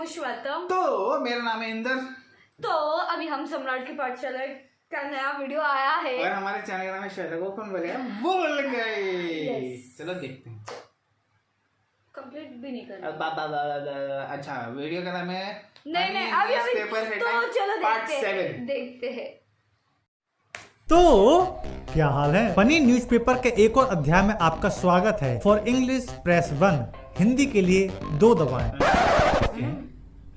हूँ श्वेतम। तो मेरा नाम है इंदर। तो अभी हम सम्राट की पाठशाला का नया वीडियो आया है और हमारे चैनल का नाम है श्वेता को कौन बोलेगा बोल गए। चलो देखते हैं। कंप्लीट भी नहीं करना। अच्छा वीडियो का नाम है नहीं अभी तो चलो देखते हैं। तो क्या हाल है। फनी न्यूज़पेपर के एक और अध्याय में आपका स्वागत है। फॉर इंग्लिश प्रेस 1, हिंदी के लिए 2 दबाएं।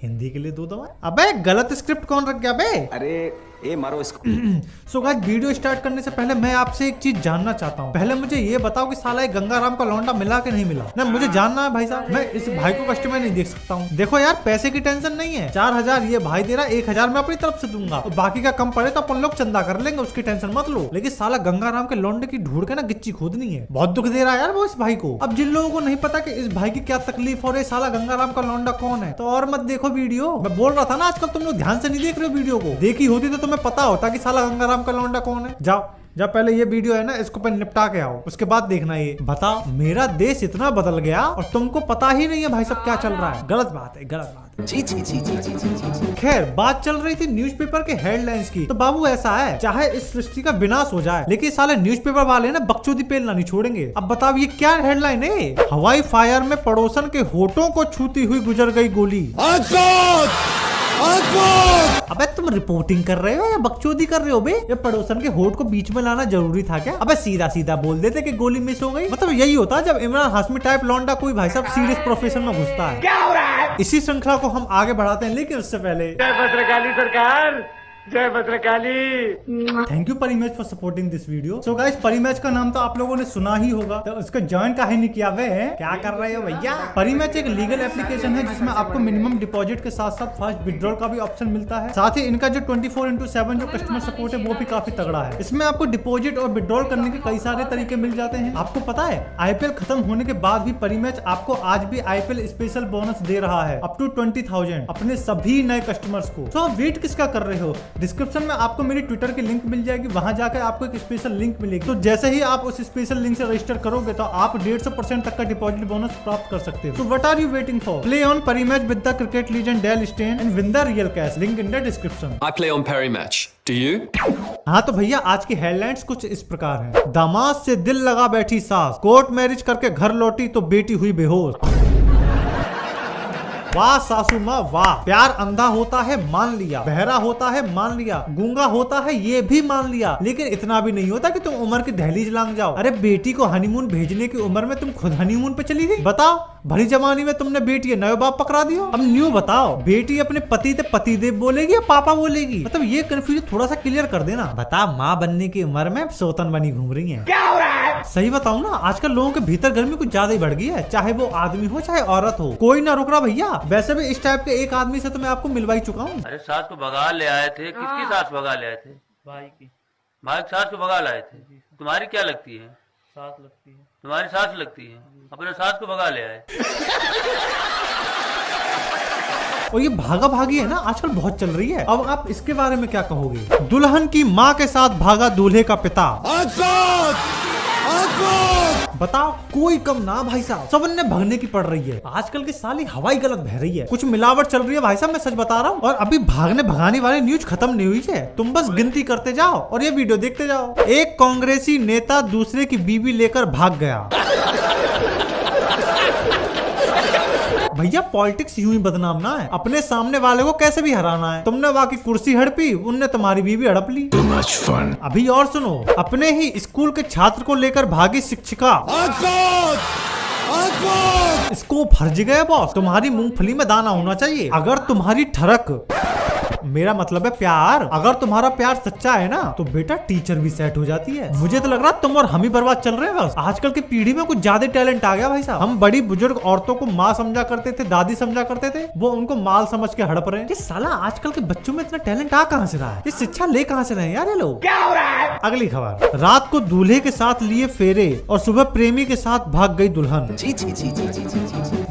हिंदी के लिए 2 दबाएं। अबे गलत स्क्रिप्ट कौन रख गया बे? अरे ए मारो इसको। सो गाइस वीडियो स्टार्ट करने से पहले मैं आपसे एक चीज जानना चाहता हूँ। पहले मुझे ये बताओ कि साला गंगाराम का लौंडा मिला कि नहीं मिला ना, मुझे जानना है भाई साहब। मैं इस भाई को कस्टमर नहीं देख सकता हूँ। देखो यार पैसे की टेंशन नहीं है, 4000 ये भाई दे रहा, 1000 मैं अपनी तरफ से दूंगा और बाकी का कम पड़े तो अपन लोग चंदा कर लेंगे, उसकी टेंशन मत लो। लेकिन साला गंगाराम के लौंडे की ढूंढ के ना गिच्ची खोदनी है। बहुत दुख दे रहा है यार वो इस भाई को। अब जिन लोगों को नहीं पता कि इस भाई की क्या तकलीफ और साला गंगाराम का लौंडा कौन है तो और मत देखो वीडियो। मैं बोल रहा था ना आजकल तुम लोग ध्यान से नहीं देख रहे हो वीडियो को। देखी होती तो तुम्हें पता होता कि साला गंगाराम का लौंडा कौन है। जाओ जब पहले ये वीडियो है ना इसको पहले निपटा के आओ, उसके बाद देखना। ये बता मेरा देश इतना बदल गया और तुमको पता ही नहीं है भाई सब क्या चल रहा है। गलत बात है, गलत बात है। जी। खैर बात चल रही थी न्यूज़पेपर के हेडलाइंस की। तो बाबू ऐसा है चाहे इस सृष्टि का विनाश हो जाए लेकिन साले न्यूज़पेपर वाले ना बकचोदी पेलना नहीं छोड़ेंगे। अब बताओ ये क्या हेडलाइन है। हवाई फायर में पड़ोसन के होठों को छूती हुई गुजर गई गोली। अबे तुम रिपोर्टिंग कर रहे हो या बकचोदी कर रहे हो बे? ये पड़ोसन के होठ को बीच में लाना जरूरी था क्या? अबे सीधा सीधा बोल देते कि गोली मिस हो गई। मतलब यही होता जब इमरान हाशमी टाइप लौंडा कोई भाई साहब सीरियस प्रोफेशन में घुसता है। क्या हो रहा है? इसी श्रृंखला को हम आगे बढ़ाते हैं लेकिन उससे पहले जय भद्रकाली सरकार, जय Bhadrakali. Thank you Parimej for supporting this video. So guys Parimej का नाम तो आप लोगों ने सुना ही होगा, तो उसका ज्वाइन काहे नहीं किया वे? क्या कर रहे हो भैया? परिमेज एक लीगल एप्लीकेशन है जिसमें आपको मिनिमम डिपॉजिट के साथ साथ फास्ट विड्रॉल का भी ऑप्शन मिलता है। साथ ही इनका जो 24/7 जो कस्टमर सपोर्ट है वो भी काफी तगड़ा है। इसमें आपको डिपॉजिट और विड्रॉल करने के कई सारे तरीके मिल जाते हैं। आपको पता है IPL खत्म होने के बाद भी परिमेज आपको आज भी IPL स्पेशल बोनस दे रहा है अप टू 20,000 अपने सभी नए कस्टमर्स को। तो आप वेट किसका कर रहे हो? डिस्क्रिप्शन में आपको मेरी ट्विटर की लिंक मिल जाएगी, वहां जाकर आपको एक स्पेशल लिंक मिलेगी। तो जैसे ही आप उस स्पेशल लिंक से रजिस्टर करोगे तो आप 150% तक का डिपॉजिट बोनस प्राप्त कर सकते हो। तो what are you waiting for? Play on Parimatch with the cricket legend Dale Steyn and win the real cash, link in the description. I play on Perimatch. Do you? हाँ तो भैया आज की हेडलाइंस कुछ इस प्रकार है। दामाद से दिल लगा बैठी सास, कोर्ट मैरिज करके घर लौटी तो बेटी हुई बेहोश। वाह सासू माँ वाह। प्यार अंधा होता है मान लिया, बहरा होता है मान लिया, गूंगा होता है ये भी मान लिया, लेकिन इतना भी नहीं होता कि तुम उम्र की दहलीज लांग जाओ। अरे बेटी को हनीमून भेजने की उम्र में तुम खुद हनीमून पे चली गई। बताओ भरी जमानी में तुमने बेटी नए बाप पकड़ा दियो। अब न्यू बताओ बेटी अपने पति से पतिदेव बोलेगी या पापा बोलेगी? मतलब ये कंफ्यूजन थोड़ा सा क्लियर कर देना। बता माँ बनने की उम्र में सौतन बनी घूम रही है। क्या हो रहा है? सही बताऊं ना आजकल लोगों के भीतर गर्मी कुछ ज्यादा ही बढ़ गई है, चाहे वो आदमी हो चाहे औरत हो, कोई ना रुक रहा भैया। वैसे भी इस टाइप के एक आदमी से तो मैं आपको मिलवा ही चुका हूँ। अरे सास को भगा ले आए थे। किसकी सास भगा ले आए थे? भाई की सास को भगा लाए थे। तुम्हारी क्या लगती है? सास लगती है। तुम्हारी सास लगती है, अपने सास को भगा ले आए। और ये भागा भागी है ना आजकल बहुत चल रही है। अब आप इसके बारे में क्या कहोगे? दुल्हन की माँ के साथ भागा दूल्हे का पिता। बताओ कोई कम ना भाई साहब, सबने भगने की पड़ रही है। आजकल की साली हवाई गलत बह रही है, कुछ मिलावट चल रही है भाई साहब, मैं सच बता रहा हूँ। और अभी भागने भगाने वाली न्यूज खत्म नहीं हुई है, तुम बस गिनती करते जाओ और ये वीडियो देखते जाओ। एक कांग्रेसी नेता दूसरे की बीवी लेकर भाग गया। भैया पॉलिटिक्स यूं ही बदनाम ना है, अपने सामने वाले को कैसे भी हराना है। तुमने वाकी कुर्सी हड़पी, उनने तुम्हारी बीवी हड़प ली। Too much fun। अभी और सुनो, अपने ही स्कूल के छात्र को लेकर भागी शिक्षिका। इसको फर्ज गया बॉस, तुम्हारी मूंगफली में दाना होना चाहिए। अगर तुम्हारी ठरक, मेरा मतलब है प्यार, अगर तुम्हारा प्यार सच्चा है ना तो बेटा टीचर भी सेट हो जाती है। मुझे तो लग रहा तुम और हम ही बर्बाद चल रहे हैं बस। आजकल की पीढ़ी में कुछ ज्यादा टैलेंट आ गया भाई साहब। हम बड़ी बुजुर्ग औरतों को माँ समझा करते थे, दादी समझा करते थे, वो उनको माल समझ के हड़प रहे हैं। ये साला आजकल के बच्चों में इतना टैलेंट आ कहाँ से रहा है? ये शिक्षा ले कहाँ से रहे हैं यार ये लोग? क्या हो रहा है? अगली खबर, रात को दूल्हे के साथ लिए फेरे और सुबह प्रेमी के साथ भाग गई दुल्हन।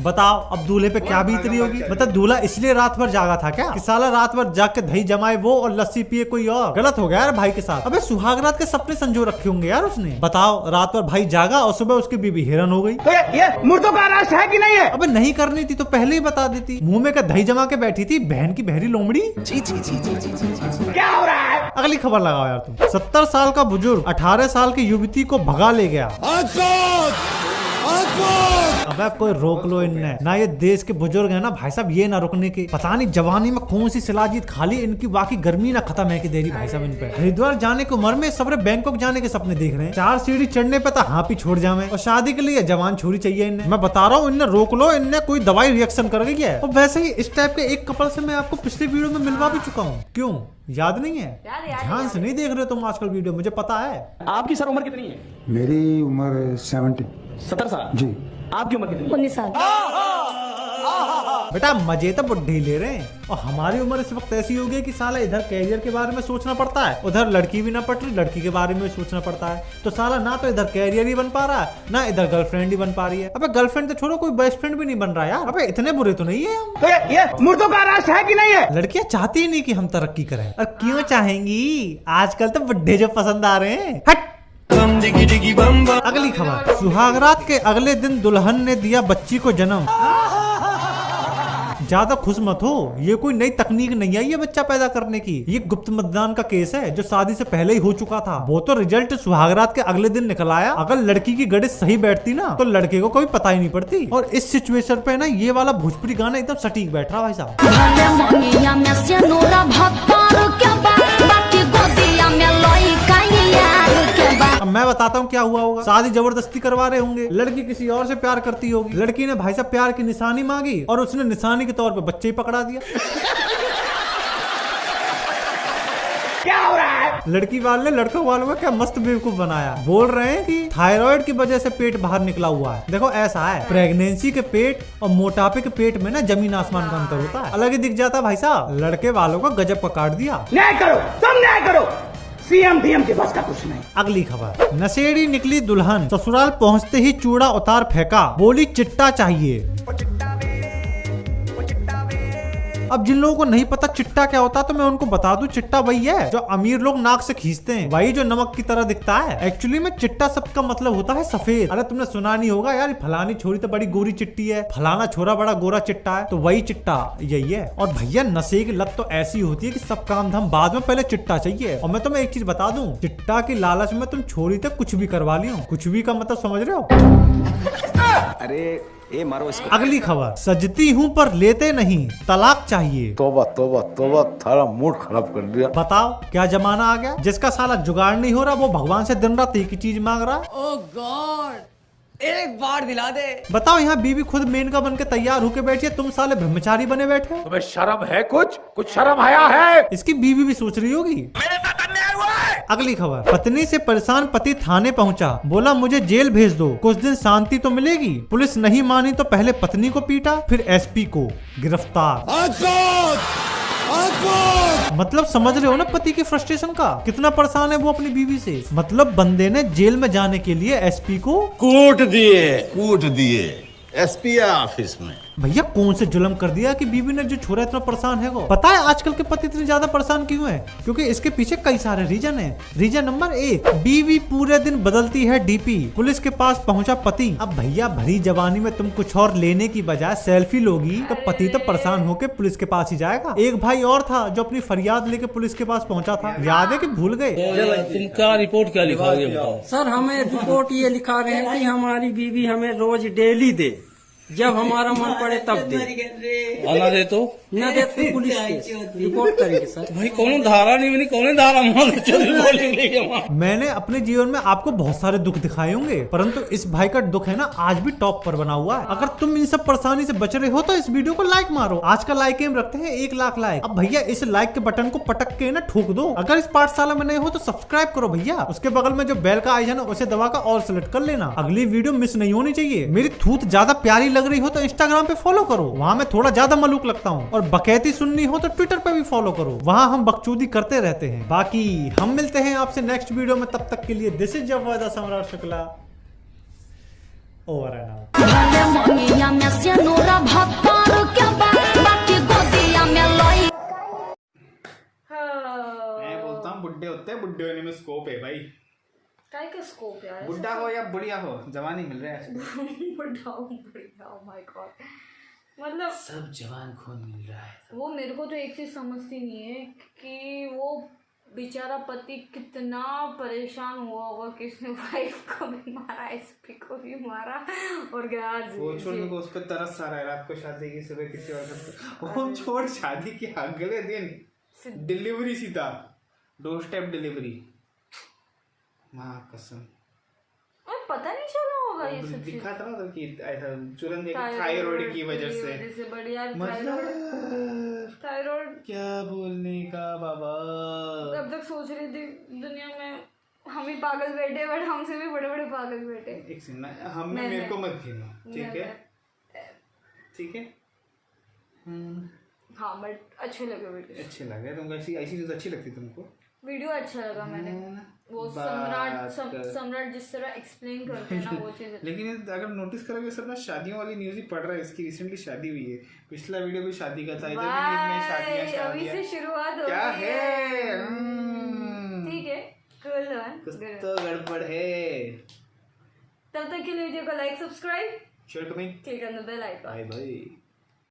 बताओ अब दूल्हे पे क्या बीत रही होगी? मतलब दूल्हा इसलिए रात भर जागा था क्या कि साला रात भर जाग के दही जमाए वो और लस्सी पिए कोई और। गलत हो गया यार भाई के साथ। अबे सुहागरात के सपने संजो रखे होंगे यार उसने। बताओ, रात भर भाई जागा और सुबह उसकी बीबी हिरन हो गई। तो ये मुर्दों का राष्ट्र है कि नहीं है? अबे नहीं करनी थी तो पहले ही बता देती। मुंह में का दही जमा के बैठी थी बहन की बहरी लोमड़ी। क्या हो रहा है? अगली खबर लगाओ यार तुम। 70 साल का बुजुर्ग 18 साल की युवती को भगा ले गया। अबे कोई रोक लो इनने ना। ये देश के बुजुर्ग है ना भाई साहब, ये ना रुकने के। पता नहीं जवानी में कौन सी शिलाजीत खाली इनकी बाकी गर्मी ना खत्म है कि देरी भाई साहब इन पे। हरिद्वार जाने की उम्र में सबरे बैंकॉक जाने के सपने देख रहे हैं। 4 सीढ़ी चढ़ने पे तो हाँ ही छोड़ जावे। और शादी के लिए जवान छोरी चाहिए इन्हें। मैं बता रहा हूँ, इन्हें रोक लो। इनने कोई दवाई रिएक्शन कर गई है। और वैसे ही इस टाइप के एक कपल से मैं आपको पिछले वीडियो में मिलवा भी चुका हूँ। क्यों याद नहीं है? ध्यान से नहीं देख रहे तुम आजकल वीडियो, मुझे पता है। आपकी सर उम्र कितनी है? मेरी उम्र 70 साल। जी। आपकी उम्र कितनी? 19 साल। बेटा मजे तो बुढ़े ही ले रहे हैं। और हमारी उम्र इस वक्त ऐसी हो गई कि साला इधर कैरियर के बारे में सोचना पड़ता है, उधर लड़की भी ना पट रही, लड़की के बारे में सोचना पड़ता है। तो साला ना तो इधर कैरियर ही बन पा रहा है, ना इधर गर्लफ्रेंड ही बन पा रही है। अबे गर्लफ्रेंड तो छोड़ो, कोई बेस्ट फ्रेंड भी नहीं बन रहा यार। अबे इतने बुरे तो नहीं है हम। तो ये मुर्दों का राष्ट्र है कि नहीं है? लड़कियां चाहती ही नहीं कि हम तरक्की करें। और क्यों चाहेंगी? आजकल तो बुढ़े जो पसंद आ रहे हैं। हट। अगली खबर। सुहागरात के अगले दिन दुल्हन ने दिया बच्ची को जन्म। ज्यादा खुश मत हो, ये कोई नई तकनीक नहीं आई है बच्चा पैदा करने की। ये गुप्त मतदान का केस है जो शादी से पहले ही हो चुका था। वो तो रिजल्ट सुहागरात के अगले दिन निकल आया। अगर लड़की की गणित सही बैठती ना तो लड़के को कोई पता ही नहीं पड़ती। और इस सिचुएशन पे ना ये वाला भोजपुरी गाना एकदम सटीक बैठ रहा भाई साहब। अब मैं बताता हूँ क्या हुआ होगा। शादी जबरदस्ती करवा रहे होंगे, लड़की किसी और से प्यार करती होगी। लड़की ने भाई साहब प्यार की निशानी मांगी और उसने निशानी के तौर पे बच्चे ही पकड़ा दिया। क्या हो रहा है? लड़की वाले ने लड़कों वालों को क्या मस्त बेवकूफ बनाया। बोल रहे हैं कि थायराइड की वजह से पेट बाहर निकला हुआ है। देखो ऐसा है, प्रेगनेंसी के पेट और मोटापे के पेट में ना जमीन आसमान का अंतर होता है। अलग ही दिख जाता है भाई साहब। लड़के वालों को गजब का काट दिया। न्याय करो, तुम न्याय करो। सीएम डीएम के बस का कुछ नहीं। अगली खबर। नशेड़ी निकली दुल्हन, ससुराल पहुंचते ही चूड़ा उतार फेंका, बोली चिट्टा चाहिए। अब जिन लोगों को नहीं पता चिट्टा क्या होता तो मैं उनको बता दूं, चिट्टा वही है जो अमीर लोग नाक से खींचते हैं, वही जो नमक की तरह दिखता है। एक्चुअली में चिट्टा सब का मतलब होता है सफेद। अरे तुमने सुना नहीं होगा यार, फलानी छोरी तो बड़ी गोरी चिट्टी है, फलाना छोरा बड़ा गोरा चिट्टा है, तो वही चिट्टा यही है। और भैया नशे की लत तो ऐसी होती है कि सब काम धाम बाद में, पहले चिट्टा चाहिए। और मैं तुम्हें एक चीज बता दूं, चिट्टा की लालच में तुम छोरी तक कुछ भी करवा लियो। कुछ भी का मतलब समझ रहे हो? अरे ए मारो इसको। अगली खबर। सजती हूँ पर लेते नहीं, तलाक चाहिए। तोबा तोबा तोबा, थारा मूड खराब कर दिया। बताओ क्या जमाना आ गया, जिसका साला जुगाड़ नहीं हो रहा वो भगवान से दिन रात एक ही चीज मांग रहा है। ओह गॉड, एक बार दिला दे। बताओ यहाँ बीवी खुद मेनका बन के तैयार होके बैठी है, तुम साले ब्रह्मचारी बने बैठे हो। तुम्हें शर्म है? कुछ शर्म आया है? इसकी बीवी भी सोच रही होगी। अगली खबर। पत्नी से परेशान पति थाने पहुंचा, बोला मुझे जेल भेज दो, कुछ दिन शांति तो मिलेगी। पुलिस नहीं मानी तो पहले पत्नी को पीटा, फिर एसपी को गिरफ्तार। मतलब समझ रहे हो ना पति की फ्रस्ट्रेशन का, कितना परेशान है वो अपनी बीवी से। मतलब बंदे ने जेल में जाने के लिए एसपी को कूट दिए एसपी ऑफिस में। भैया कौन से जुल्म कर दिया कि बीवी ने जो छोरा इतना परेशान है वो। पता है आजकल के पति इतने ज्यादा परेशान क्यों है? क्योंकि इसके पीछे कई सारे रीजन हैं। रीजन नंबर 1, बीवी पूरे दिन बदलती है डीपी। पुलिस के पास पहुंचा पति। अब भैया भरी जवानी में तुम कुछ और लेने की बजाय सेल्फी लोगी तो पति तो परेशान होकर पुलिस के पास ही जाएगा। एक भाई और था जो अपनी फरियाद लेके पुलिस के पास पहुंचा था, याद है कि भूल गए? तुम क्या रिपोर्ट क्या लिखोगे बताओ? सर हमें रिपोर्ट ये लिखा रहे हैं कि हमारी बीवी हमें रोज डेली दे, जब हमारा मन पड़े तब दे। आना दे तो न दे तो पुलिस केस रिपोर्ट करेंगे सर। भाई कौन धारा नहीं बनी, कौन धारा मैंने अपने जीवन में आपको बहुत सारे दुख दिखाए होंगे, परंतु इस भाई का दुख है ना आज भी टॉप पर बना हुआ है। अगर तुम इन सब परेशानी से बच रहे हो तो इस वीडियो को लाइक मारो। आज का लाइक एम रखते हैं 1 लाख लाइक। अब भैया इस लाइक के बटन को पटक के ना ठोक दो। अगर इस पाठशाला में नए हो तो सब्सक्राइब करो भैया। उसके बगल में जो बेल का आइकन है उसे दबा कर ऑल सेलेक्ट कर लेना। अगली वीडियो मिस नहीं होनी चाहिए। मेरी थूत ज्यादा प्यारी लग रही हो तो इंस्टाग्राम पे फॉलो करो, वहाँ मैं थोड़ा ज्यादा मलूक लगता हूँ। और बकैती सुननी हो तो ट्विटर पे भी फॉलो करो, वहाँ हम बकचोदी करते रहते हैं। बाकी हम मिलते हैं आपसे नेक्स्ट वीडियो में, तब तक के लिए दिस इज जब सम्राट Shukla over and out. Scope है भाई। काय का स्कोप यार? बुढ़ा हो या बुढ़िया हो, जवान ही मिल रहा है। बुढ़ा हो, माय गॉड। मतलब सब जवान खून मिल रहा है। वो मेरे को तो एक चीज समझती नहीं है कि वो बेचारा पति कितना परेशान हुआ होगा कि उसने वाइफ को भी मारा, एसपी को भी मारा और गया। वो छोड़, मेरे को उस पर तरस आ रहा है। रात को शादी की, सुबह किसी और का। वो छोड़, शादी के अगले दिन डिलीवरी, सीधा डोर स्टेप डिलीवरी। माँ कसम, और पता नहीं चला होगा ये सब दिखा था ना तो कि ऐसा तुरंत एक थायराइड की वजह से। बढ़िया मतलब थायराइड क्या बोलने का बाबा। अब तक सोच रही थी दुनिया में हम ही पागल बैठे, बट हमसे भी बड़े बड़े पागल बैठे। एक सेकंड, हमने मेरे को मत गिनो, ठीक है? ठीक है। हाँ बट अच्छे लगे वीडियो, अच्छे लगे तुमको? ऐसी ऐसी चीज अच्छी लगती तुमको? वीडियो अच्छा लगा मैंने। वो सम्राट जिस तरह एक्सप्लेन करते हैं ना वो चीज। लेकिन अगर नोटिस करोगे सर ना, शादियों वाली न्यूज ही पढ़ रहा है। इसकी रिसेंटली शादी हुई है, पिछला वीडियो भी शादी का था, इधर भी शादियां अभी से शुरुआत हो क्या गई है। ठीक है, कुछ तो गड़बड़ है। तब तक के लिए वीडियो को like, subscribe, share, comment, click on the bell icon. Bye bye.